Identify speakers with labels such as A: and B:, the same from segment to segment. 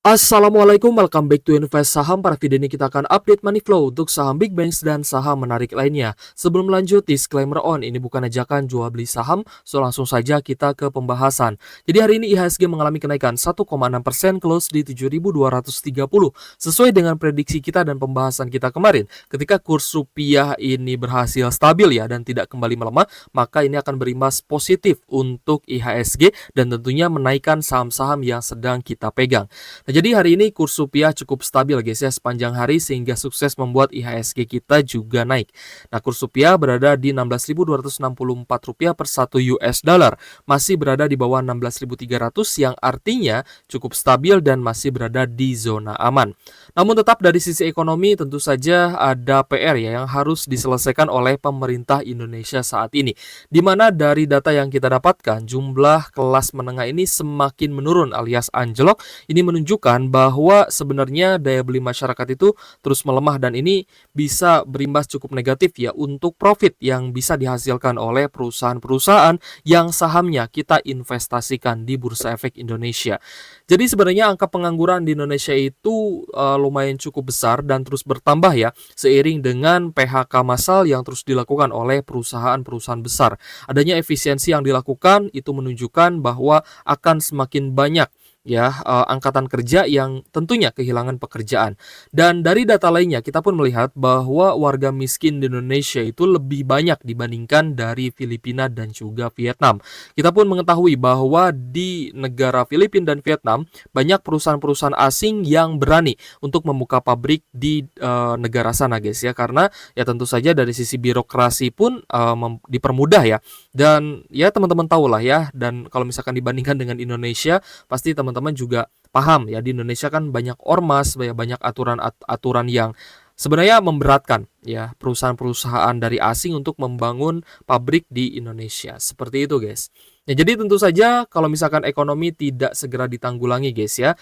A: Assalamualaikum, welcome back to Invest Saham. Pada video ini kita akan update money flow untuk saham big banks dan saham menarik lainnya. Sebelum lanjut, disclaimer on, ini bukan ajakan jual beli saham, so langsung saja kita ke pembahasan. Jadi hari ini IHSG mengalami kenaikan 1,6%, close di 7.230, sesuai dengan prediksi kita dan pembahasan kita kemarin. Ketika kurs rupiah ini berhasil stabil ya dan tidak kembali melemah, maka ini akan berimbas positif untuk IHSG dan tentunya menaikkan saham-saham yang sedang kita pegang. Nah, jadi hari ini kurs rupiah cukup stabil guys ya sepanjang hari sehingga sukses membuat IHSG kita juga naik. Nah, kurs rupiah berada di Rp16.264 per 1 US dollar. Masih berada di bawah 16.300 yang artinya cukup stabil dan masih berada di zona aman. Namun tetap dari sisi ekonomi tentu saja ada PR ya yang harus diselesaikan oleh pemerintah Indonesia saat ini. Di mana dari data yang kita dapatkan jumlah kelas menengah ini semakin menurun alias anjlok. Ini menunjukkan bahwa sebenarnya daya beli masyarakat itu terus melemah dan ini bisa berimbas cukup negatif ya untuk profit yang bisa dihasilkan oleh perusahaan-perusahaan yang sahamnya kita investasikan di Bursa Efek Indonesia. Jadi sebenarnya angka pengangguran di Indonesia itu lumayan cukup besar dan terus bertambah ya seiring dengan PHK massal yang terus dilakukan oleh perusahaan-perusahaan besar. Adanya efisiensi yang dilakukan itu menunjukkan bahwa akan semakin banyak angkatan kerja yang tentunya kehilangan pekerjaan. Dan dari data lainnya kita pun melihat bahwa warga miskin di Indonesia itu lebih banyak dibandingkan dari Filipina dan juga Vietnam. Kita pun mengetahui bahwa di negara Filipina dan Vietnam banyak perusahaan-perusahaan asing yang berani untuk membuka pabrik di negara sana guys ya, karena ya tentu saja dari sisi birokrasi pun dipermudah ya. Dan ya teman-teman tahu lah ya, dan kalau misalkan dibandingkan dengan Indonesia pasti teman-teman juga paham ya, di Indonesia kan banyak ormas, banyak aturan-aturan yang sebenarnya memberatkan ya perusahaan-perusahaan dari asing untuk membangun pabrik di Indonesia. Seperti itu guys. Ya, jadi tentu saja kalau misalkan ekonomi tidak segera ditanggulangi guys ya,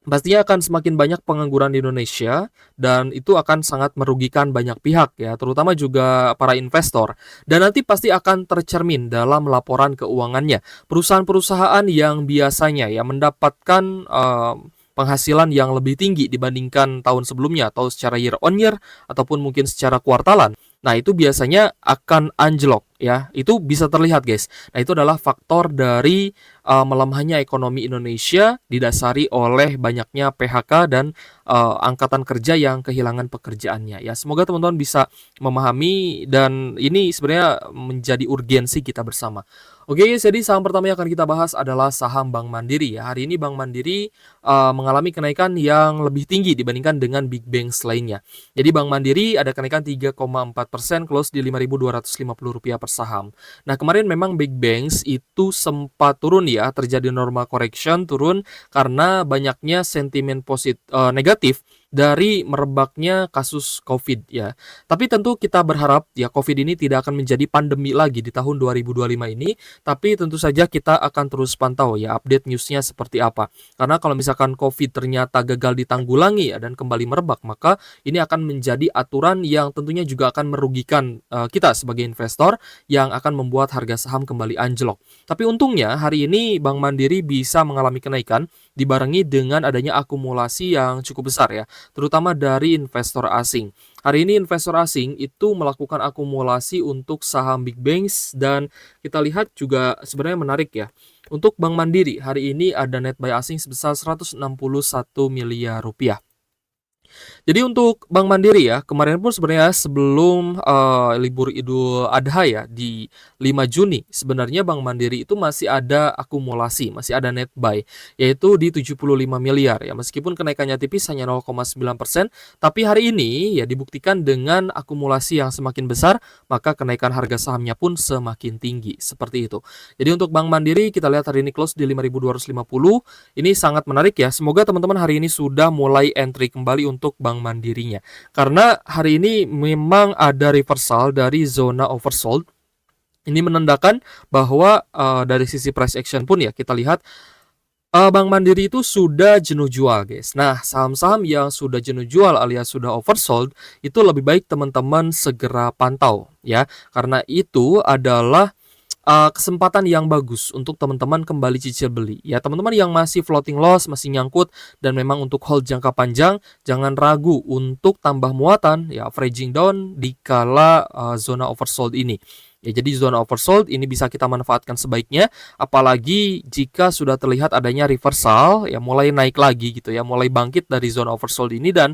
A: pastinya akan semakin banyak pengangguran di Indonesia dan itu akan sangat merugikan banyak pihak ya, terutama juga para investor. Dan nanti pasti akan tercermin dalam laporan keuangannya. Perusahaan-perusahaan yang biasanya ya mendapatkan penghasilan yang lebih tinggi dibandingkan tahun sebelumnya atau secara year on year ataupun mungkin secara kuartalan. Nah, itu biasanya akan anjlok ya. Itu bisa terlihat guys. Nah, itu adalah faktor dari melemahnya ekonomi Indonesia didasari oleh banyaknya PHK dan angkatan kerja yang kehilangan pekerjaannya ya. Semoga teman-teman bisa memahami dan ini sebenarnya menjadi urgensi kita bersama. Oke, jadi saham pertama yang akan kita bahas adalah saham Bank Mandiri ya. Hari ini Bank Mandiri mengalami kenaikan yang lebih tinggi dibandingkan dengan big banks lainnya. Jadi Bank Mandiri ada kenaikan 3,4%, close di Rp5.250 per saham. Nah, kemarin memang big banks itu sempat turun ya, terjadi normal correction, turun karena banyaknya sentimen negatif dari merebaknya kasus COVID ya. Tapi tentu kita berharap ya COVID ini tidak akan menjadi pandemi lagi di tahun 2025 ini, tapi tentu saja kita akan terus pantau ya update newsnya seperti apa. Karena kalau misalkan COVID ternyata gagal ditanggulangi ya, dan kembali merebak, maka ini akan menjadi aturan yang tentunya juga akan merugikan kita sebagai investor yang akan membuat harga saham kembali anjlok. Tapi untungnya hari ini Bank Mandiri bisa mengalami kenaikan dibarengi dengan adanya akumulasi yang cukup besar ya, terutama dari investor asing. Hari ini investor asing itu melakukan akumulasi untuk saham big banks dan kita lihat juga sebenarnya menarik ya. Untuk Bank Mandiri hari ini ada net buy asing sebesar 161 miliar rupiah. Jadi untuk Bank Mandiri ya, kemarin pun sebenarnya sebelum libur Idul Adha ya di 5 Juni, sebenarnya Bank Mandiri itu masih ada akumulasi, masih ada net buy, yaitu di 75 miliar ya. Meskipun kenaikannya tipis hanya 0,9%, tapi hari ini ya dibuktikan dengan akumulasi yang semakin besar, maka kenaikan harga sahamnya pun semakin tinggi, seperti itu. Jadi untuk Bank Mandiri kita lihat hari ini close di 5.250, ini sangat menarik ya. Semoga teman-teman hari ini sudah mulai entry kembali untuk Bank Mandirinya. Karena hari ini memang ada reversal dari zona oversold. Ini menandakan bahwa dari sisi price action pun ya kita lihat Bank Mandiri itu sudah jenuh jual guys. Nah, saham-saham yang sudah jenuh jual alias sudah oversold itu lebih baik teman-teman segera pantau ya. Karena itu adalah kesempatan yang bagus untuk teman-teman kembali cicil beli. Ya, teman-teman yang masih floating loss, masih nyangkut dan memang untuk hold jangka panjang, jangan ragu untuk tambah muatan, ya averaging down di kala zona oversold ini. Ya, jadi zona oversold ini bisa kita manfaatkan sebaiknya, apalagi jika sudah terlihat adanya reversal, ya mulai naik lagi gitu ya, mulai bangkit dari zona oversold ini dan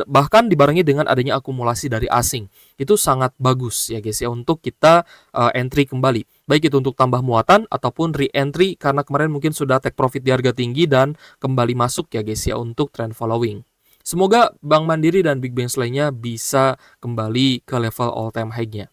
A: bahkan dibarengi dengan adanya akumulasi dari asing. Itu sangat bagus ya guys ya untuk kita entry kembali. Baik itu untuk tambah muatan ataupun re-entry karena kemarin mungkin sudah take profit di harga tinggi dan kembali masuk ya guys ya untuk trend following. Semoga Bank Mandiri dan big banks lainnya bisa kembali ke level all time high-nya.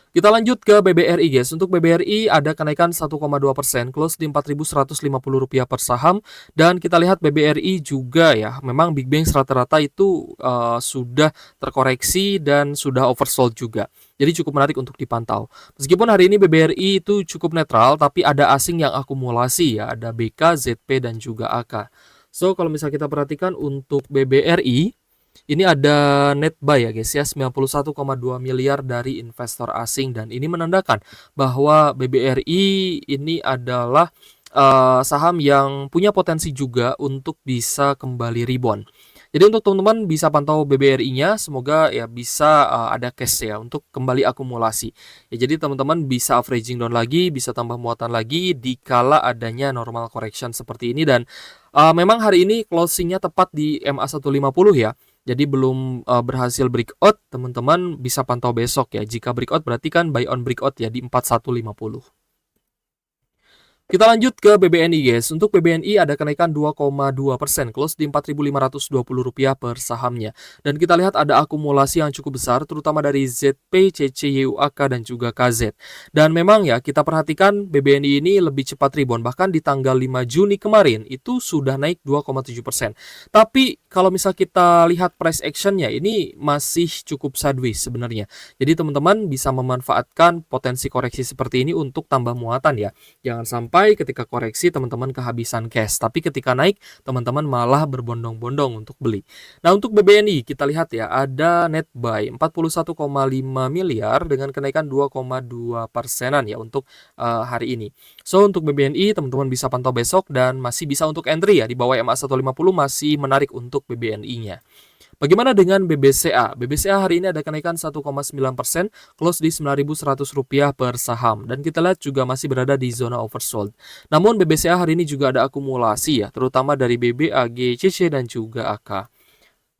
A: Kita lanjut ke BBRI guys. Untuk BBRI ada kenaikan 1,2%, close di Rp4.150 per saham. Dan kita lihat BBRI juga ya, memang big banks rata-rata itu sudah terkoreksi dan sudah oversold juga. Jadi cukup menarik untuk dipantau. Meskipun hari ini BBRI itu cukup netral, tapi ada asing yang akumulasi ya, ada BK, ZP, dan juga AK. So kalau misalnya kita perhatikan untuk BBRI, ini ada net buy ya guys ya, 91,2 miliar dari investor asing dan ini menandakan bahwa BBRI ini adalah saham yang punya potensi juga untuk bisa kembali rebound. Jadi untuk teman-teman bisa pantau BBRI-nya, semoga ya bisa ada cash ya untuk kembali akumulasi. Ya jadi teman-teman bisa averaging down lagi, bisa tambah muatan lagi di kala adanya normal correction seperti ini dan memang hari ini closing-nya tepat di MA 150 ya. Jadi belum berhasil breakout, teman-teman bisa pantau besok ya. Jika breakout berarti kan buy on breakout ya di 4150. Kita lanjut ke BBNI guys. Untuk BBNI ada kenaikan 2,2%, close di Rp4.520 per sahamnya. Dan kita lihat ada akumulasi yang cukup besar, terutama dari ZP, CC, YUAK, dan juga KZ. Dan memang ya, kita perhatikan BBNI ini lebih cepat rebound. Bahkan di tanggal 5 Juni kemarin, itu sudah naik 2,7%. Tapi kalau misal kita lihat price actionnya, ini masih cukup sideways sebenarnya. Jadi teman-teman bisa memanfaatkan potensi koreksi seperti ini untuk tambah muatan ya. Jangan sampai ketika koreksi teman-teman kehabisan cash, tapi ketika naik teman-teman malah berbondong-bondong untuk beli. Nah untuk BBNI kita lihat ya ada net buy 41,5 miliar dengan kenaikan 2,2%-an ya untuk hari ini. So untuk BBNI teman-teman bisa pantau besok dan masih bisa untuk entry ya di bawah MA 150 masih menarik untuk BBNI-nya. Bagaimana dengan BBCA? BBCA hari ini ada kenaikan 1,9%, close di Rp9.100 per saham. Dan kita lihat juga masih berada di zona oversold. Namun BBCA hari ini juga ada akumulasi ya, terutama dari BB, AG, CC, dan juga AK.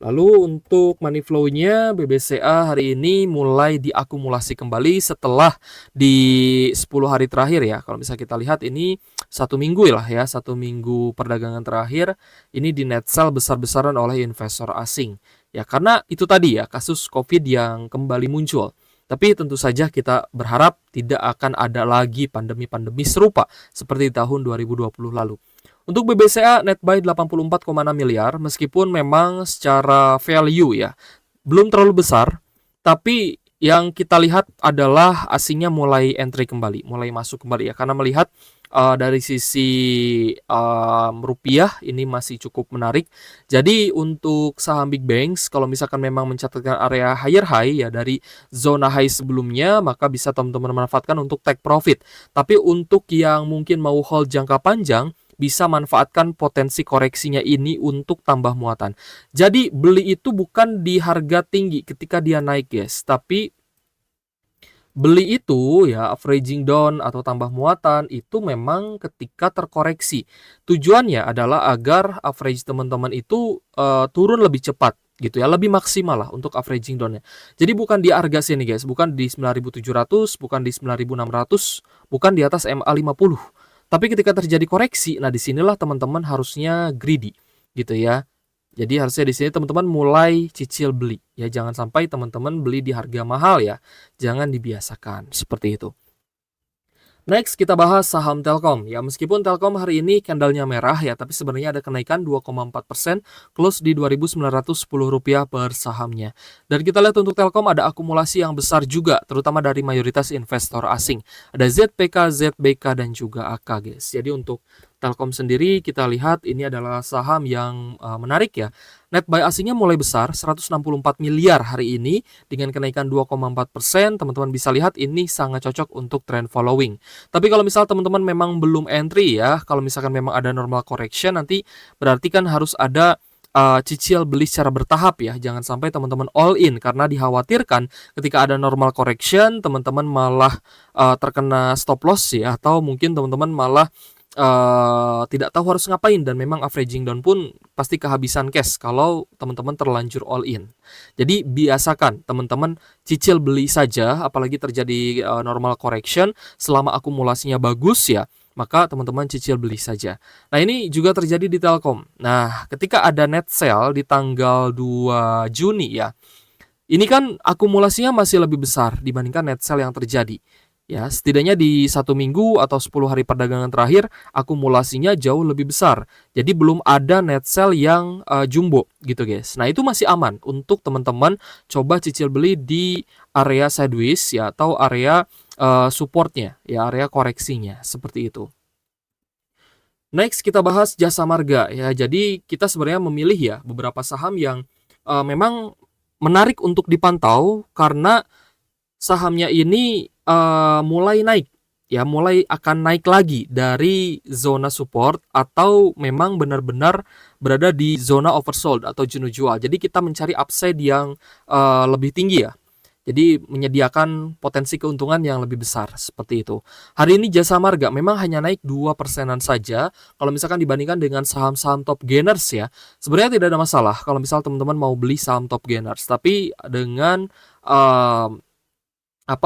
A: Lalu untuk money flow-nya BBCA hari ini mulai diakumulasi kembali setelah di 10 hari terakhir ya. Kalau misalnya kita lihat ini 1 minggu lah ya, 1 minggu perdagangan terakhir ini di net sell besar-besaran oleh investor asing. Ya karena itu tadi ya kasus COVID yang kembali muncul. Tapi tentu saja kita berharap tidak akan ada lagi pandemi-pandemi serupa seperti tahun 2020 lalu. Untuk BBCA net buy 84,6 miliar meskipun memang secara value ya belum terlalu besar, tapi yang kita lihat adalah asingnya mulai entry kembali, mulai masuk kembali ya karena melihat dari sisi rupiah ini masih cukup menarik. Jadi untuk saham big banks kalau misalkan memang mencatatkan area higher high ya dari zona high sebelumnya maka bisa teman-teman manfaatkan untuk take profit. Tapi untuk yang mungkin mau hold jangka panjang bisa manfaatkan potensi koreksinya ini untuk tambah muatan. Jadi beli itu bukan di harga tinggi ketika dia naik guys, tapi beli itu ya averaging down atau tambah muatan itu memang ketika terkoreksi. Tujuannya adalah agar average teman-teman itu turun lebih cepat gitu ya, lebih maksimal lah untuk averaging down-nya. Jadi bukan di harga sini guys, bukan di 9.700, bukan di 9.600, bukan di atas MA 50. Tapi ketika terjadi koreksi, nah disinilah teman-teman harusnya greedy gitu ya. Jadi harusnya di sini teman-teman mulai cicil beli ya, jangan sampai teman-teman beli di harga mahal ya, jangan dibiasakan seperti itu. Next kita bahas saham Telkom ya, meskipun Telkom hari ini candlenya merah ya, tapi sebenarnya ada kenaikan 2,4%, close di Rp2.910 per sahamnya. Dan kita lihat untuk Telkom ada akumulasi yang besar juga, terutama dari mayoritas investor asing. Ada ZPK, ZBK dan juga AK guys. Jadi untuk Telkom sendiri kita lihat ini adalah saham yang menarik ya. Net buy asingnya mulai besar, 164 miliar hari ini dengan kenaikan 2,4%. Teman-teman bisa lihat ini sangat cocok untuk trend following. Tapi kalau misal teman-teman memang belum entry ya, kalau misalkan memang ada normal correction nanti berarti kan harus ada cicil beli secara bertahap ya. Jangan sampai teman-teman all in karena dikhawatirkan ketika ada normal correction teman-teman malah terkena stop loss ya, atau mungkin teman-teman malah tidak tahu harus ngapain dan memang averaging down pun pasti kehabisan cash kalau teman-teman terlanjur all in. Jadi biasakan teman-teman cicil beli saja apalagi terjadi normal correction selama akumulasinya bagus ya, maka teman-teman cicil beli saja. Nah, ini juga terjadi di Telkom. Nah, ketika ada net sale di tanggal 2 Juni ya, ini kan akumulasinya masih lebih besar dibandingkan net sale yang terjadi. Ya, setidaknya di 1 minggu atau 10 hari perdagangan terakhir akumulasinya jauh lebih besar. Jadi belum ada net sale yang jumbo gitu guys. Nah, itu masih aman untuk teman-teman coba cicil beli di area sideways ya, atau area supportnya ya, area koreksinya seperti itu. Next kita bahas Jasa Marga ya. Jadi kita sebenarnya memilih ya beberapa saham yang memang menarik untuk dipantau karena sahamnya ini mulai naik ya, mulai akan naik lagi dari zona support atau memang benar-benar berada di zona oversold atau jenuh jual. Jadi kita mencari upside yang lebih tinggi ya. Jadi menyediakan potensi keuntungan yang lebih besar seperti itu. Hari ini Jasa Marga memang hanya naik 2%-an saja kalau misalkan dibandingkan dengan saham-saham top gainers ya. Sebenarnya tidak ada masalah kalau misal teman-teman mau beli saham top gainers, tapi dengan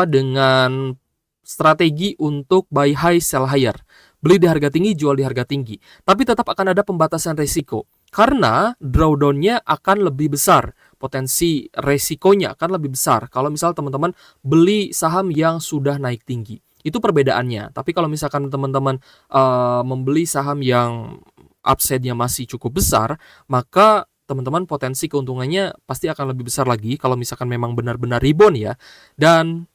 A: dengan strategi untuk buy high sell higher. Beli di harga tinggi, jual di harga tinggi. Tapi tetap akan ada pembatasan risiko. Karena drawdown-nya akan lebih besar. Potensi resikonya akan lebih besar. Kalau misal teman-teman beli saham yang sudah naik tinggi. Itu perbedaannya. Tapi kalau misalkan teman-teman membeli saham yang upside-nya masih cukup besar, maka teman-teman potensi keuntungannya pasti akan lebih besar lagi kalau misalkan memang benar-benar rebound ya. Dan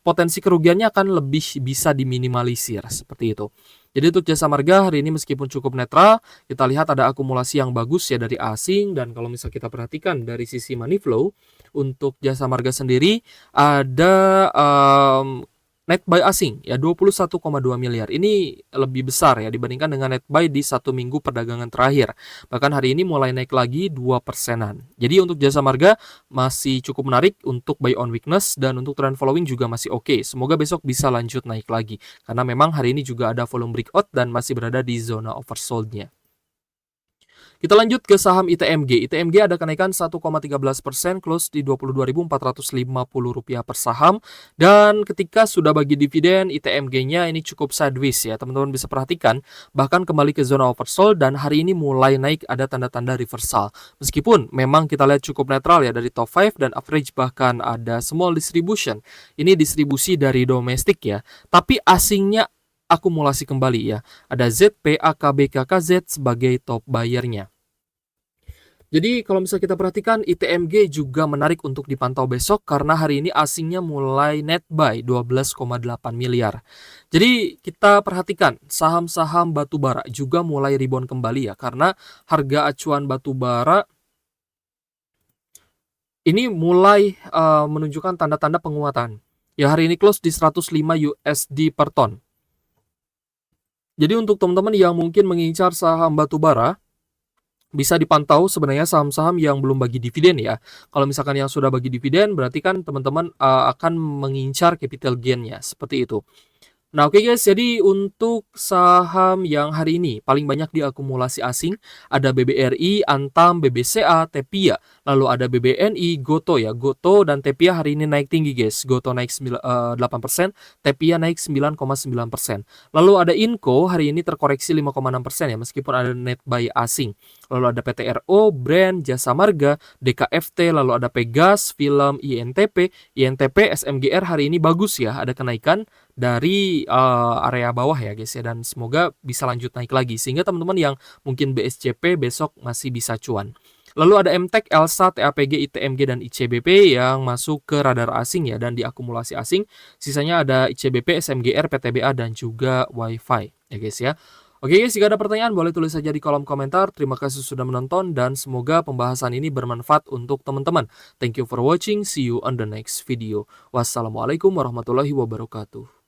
A: potensi kerugiannya akan lebih bisa diminimalisir seperti itu. Jadi untuk Jasa Marga hari ini meskipun cukup netral, kita lihat ada akumulasi yang bagus ya dari asing, dan kalau misal kita perhatikan dari sisi money flow untuk Jasa Marga sendiri ada net buy asing ya 21,2 miliar. Ini lebih besar ya dibandingkan dengan net buy di 1 minggu perdagangan terakhir. Bahkan hari ini mulai naik lagi 2%-an. Jadi untuk Jasa Marga masih cukup menarik untuk buy on weakness, dan untuk trend following juga masih oke. Semoga besok bisa lanjut naik lagi karena memang hari ini juga ada volume breakout dan masih berada di zona oversold-nya. Kita lanjut ke saham ITMG. ITMG ada kenaikan 1,13%, close di Rp22.450 per saham. Dan ketika sudah bagi dividen, ITMG-nya ini cukup sideways ya. Teman-teman bisa perhatikan, bahkan kembali ke zona oversold dan hari ini mulai naik, ada tanda-tanda reversal. Meskipun memang kita lihat cukup netral ya dari top 5 dan average bahkan ada small distribution. Ini distribusi dari domestik ya. Tapi asingnya akumulasi kembali ya. Ada ZP, AKB, KKZ sebagai top buyer-nya. Jadi kalau misalnya kita perhatikan, ITMG juga menarik untuk dipantau besok karena hari ini asingnya mulai net buy 12,8 miliar. Jadi kita perhatikan saham-saham batubara juga mulai rebound kembali ya, karena harga acuan batubara ini mulai menunjukkan tanda-tanda penguatan. Ya, hari ini close di 105 USD per ton. Jadi untuk teman-teman yang mungkin mengincar saham batubara, bisa dipantau sebenarnya saham-saham yang belum bagi dividen ya. Kalau misalkan yang sudah bagi dividen, berarti kan teman-teman akan mengincar capital gain-nya, seperti itu. Nah oke guys, jadi untuk saham yang hari ini paling banyak diakumulasi asing, ada BBRI, Antam, BBCA, Tepia, lalu ada BBNI, Goto ya. Goto dan Tepia hari ini naik tinggi guys. Goto naik 8%, Tepia naik 9,9%. Lalu ada Inco hari ini terkoreksi 5,6% ya, meskipun ada net buy asing. Lalu ada PTRO, Brand, Jasa Marga, DKFT, lalu ada Pegas, Film, INTP, SMGR hari ini bagus ya, ada kenaikan dari area bawah ya guys ya, dan semoga bisa lanjut naik lagi sehingga teman-teman yang mungkin BSCP besok masih bisa cuan. Lalu ada MTEK, Elsa, TAPG, ITMG, dan ICBP yang masuk ke radar asing ya dan diakumulasi asing. Sisanya ada ICBP, SMGR, PTBA, dan juga WiFi ya guys ya. Oke guys, jika ada pertanyaan boleh tulis saja di kolom komentar. Terima kasih sudah menonton dan semoga pembahasan ini bermanfaat untuk teman-teman. Thank you for watching. See you on the next video. Wassalamualaikum warahmatullahi wabarakatuh.